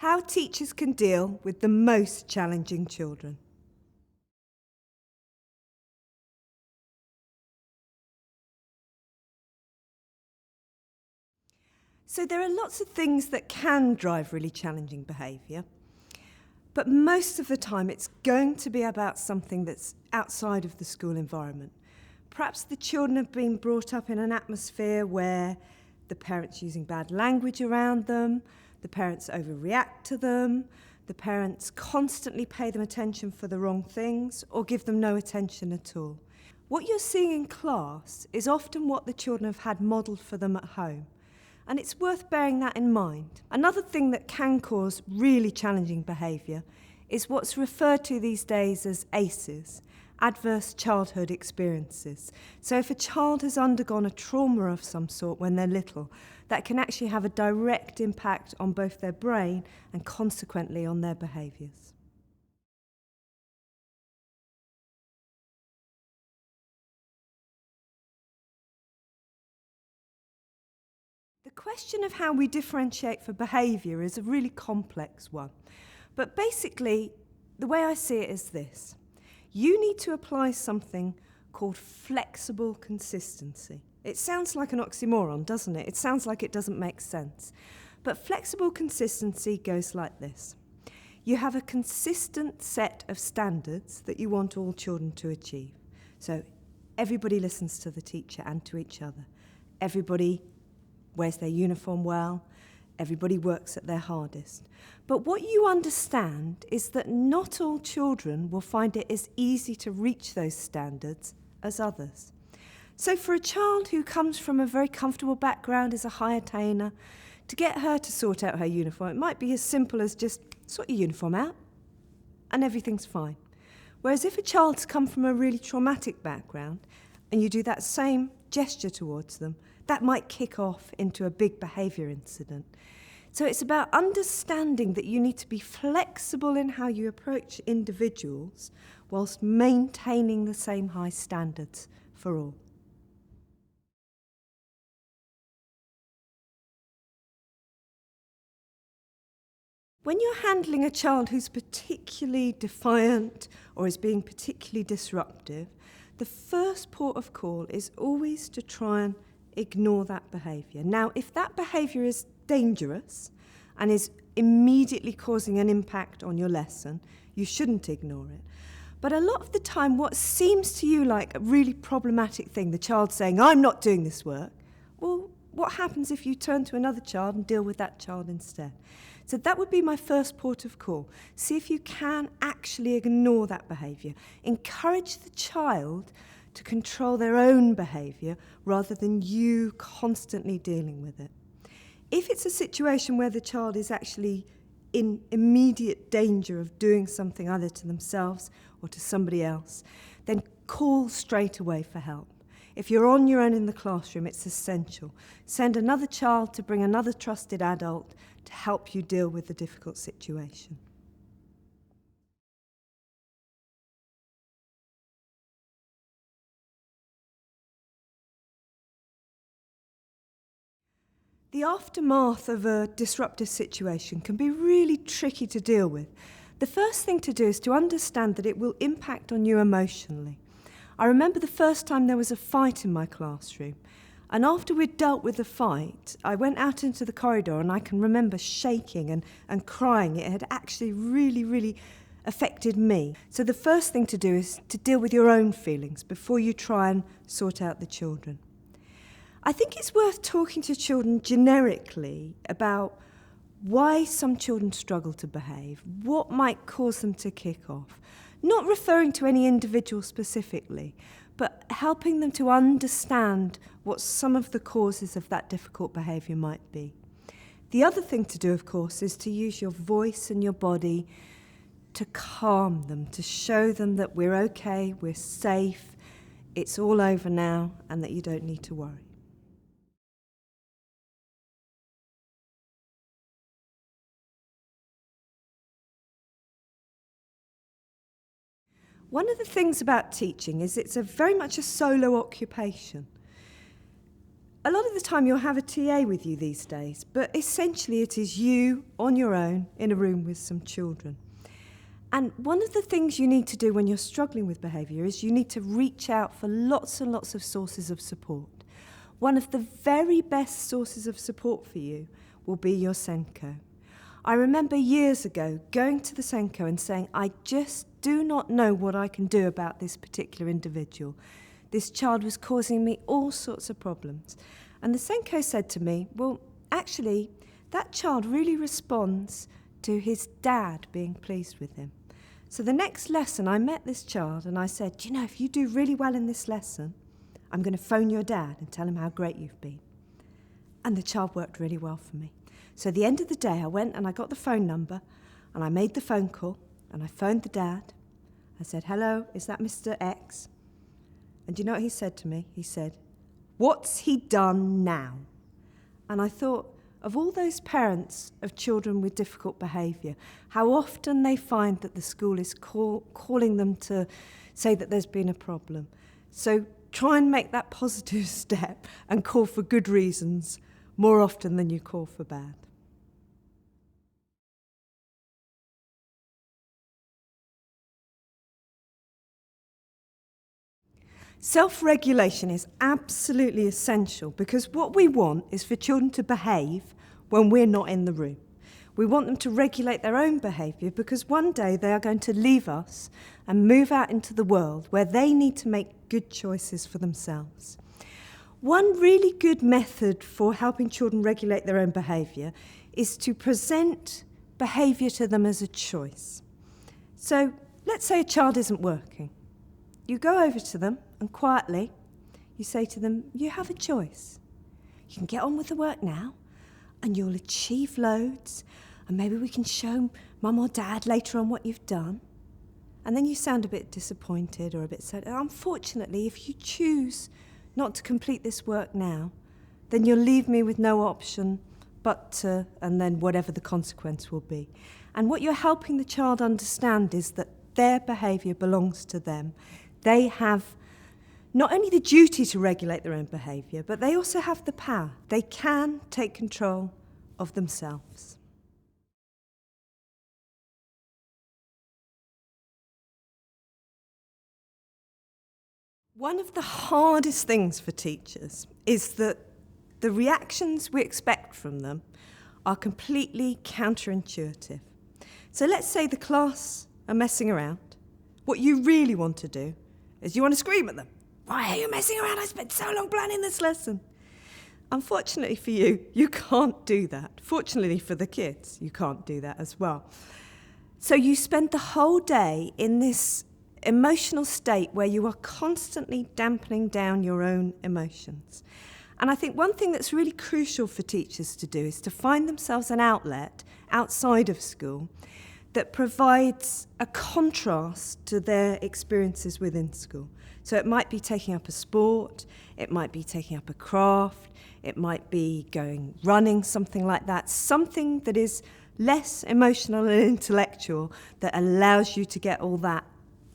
How teachers can deal with the most challenging children. So there are lots of things that can drive really challenging behaviour, but most of the time it's going to be about something that's outside of the school environment. Perhaps the children have been brought up in an atmosphere where the parents using bad language around them, the parents overreact to them, the parents constantly pay them attention for the wrong things or give them no attention at all. What you're seeing in class is often what the children have had modelled for them at home. And it's worth bearing that in mind. Another thing that can cause really challenging behaviour is what's referred to these days as ACEs, adverse childhood experiences. So if a child has undergone a trauma of some sort when they're little, that can actually have a direct impact on both their brain and consequently on their behaviours. The question of how we differentiate for behaviour is a really complex one. But basically, the way I see it is this. You need to apply something called flexible consistency. It sounds like an oxymoron, doesn't it? It sounds like it doesn't make sense. But flexible consistency goes like this. You have a consistent set of standards that you want all children to achieve. So everybody listens to the teacher and to each other. Everybody wears their uniform well, everybody works at their hardest. But what you understand is that not all children will find it as easy to reach those standards as others. So for a child who comes from a very comfortable background as a high attainer, to get her to sort out her uniform, it might be as simple as just sort your uniform out and everything's fine. Whereas if a child's come from a really traumatic background and you do that same gesture towards them, that might kick off into a big behaviour incident. So it's about understanding that you need to be flexible in how you approach individuals whilst maintaining the same high standards for all. When you're handling a child who's particularly defiant or is being particularly disruptive, the first port of call is always to try and ignore that behaviour. Now, if that behaviour is dangerous and is immediately causing an impact on your lesson, you shouldn't ignore it. But a lot of the time, what seems to you like a really problematic thing, the child saying, "I'm not doing this work," well, what happens if you turn to another child and deal with that child instead? So that would be my first port of call. See if you can actually ignore that behaviour. Encourage the child to control their own behaviour rather than you constantly dealing with it. If it's a situation where the child is actually in immediate danger of doing something either to themselves or to somebody else, then call straight away for help. If you're on your own in the classroom, it's essential. Send another child to bring another trusted adult to help you deal with the difficult situation. The aftermath of a disruptive situation can be really tricky to deal with. The first thing to do is to understand that it will impact on you emotionally. I remember the first time there was a fight in my classroom, and after we'd dealt with the fight, I went out into the corridor and I can remember shaking and crying. It had actually really affected me. So the first thing to do is to deal with your own feelings before you try and sort out the children. I think it's worth talking to children generically about why some children struggle to behave, what might cause them to kick off. Not referring to any individual specifically, but helping them to understand what some of the causes of that difficult behaviour might be. The other thing to do, of course, is to use your voice and your body to calm them, to show them that we're okay, we're safe, it's all over now, and that you don't need to worry. One of the things about teaching is it's very much a solo occupation. A lot of the time you'll have a TA with you these days, but essentially it is you on your own in a room with some children. And one of the things you need to do when you're struggling with behaviour is you need to reach out for lots and lots of sources of support. One of the very best sources of support for you will be your Senko. I remember years ago going to the Senko and saying, I just do not know what I can do about this particular individual. This child was causing me all sorts of problems. And the Senko said to me, well, actually, that child really responds to his dad being pleased with him. So the next lesson, I met this child and I said, do you know, if you do really well in this lesson, I'm going to phone your dad and tell him how great you've been. And the child worked really well for me. So at the end of the day, I went and I got the phone number and I made the phone call and I phoned the dad. I said, hello, is that Mr. X? And do you know what he said to me? He said, what's he done now? And I thought, of all those parents of children with difficult behaviour, how often they find that the school is calling them to say that there's been a problem. So try and make that positive step and call for good reasons more often than you call for bad. Self-regulation is absolutely essential because what we want is for children to behave when we're not in the room. We want them to regulate their own behaviour because one day they are going to leave us and move out into the world where they need to make good choices for themselves. One really good method for helping children regulate their own behaviour is to present behaviour to them as a choice. So let's say a child isn't working. You go over to them and quietly you say to them, you have a choice. You can get on with the work now and you'll achieve loads and maybe we can show mum or dad later on what you've done. And then you sound a bit disappointed or a bit sad. Unfortunately, if you choose not to complete this work now, then you'll leave me with no option but to, and then whatever the consequence will be. And what you're helping the child understand is that their behaviour belongs to them. They have not only the duty to regulate their own behaviour, but they also have the power. They can take control of themselves. One of the hardest things for teachers is that the reactions we expect from them are completely counterintuitive. So let's say the class are messing around. What you really want to do is you want to scream at them. Why are you messing around? I spent so long planning this lesson. Unfortunately for you, you can't do that. Fortunately for the kids, you can't do that as well. So you spend the whole day in this emotional state where you are constantly dampening down your own emotions. And I think one thing that's really crucial for teachers to do is to find themselves an outlet outside of school that provides a contrast to their experiences within school. So it might be taking up a sport, it might be taking up a craft, it might be going running, something like that, something that is less emotional and intellectual that allows you to get all that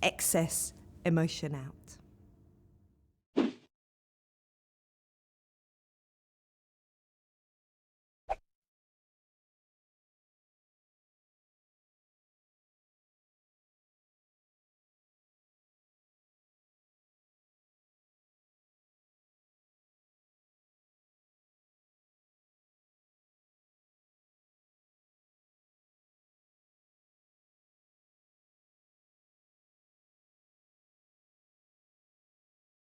excess emotion out.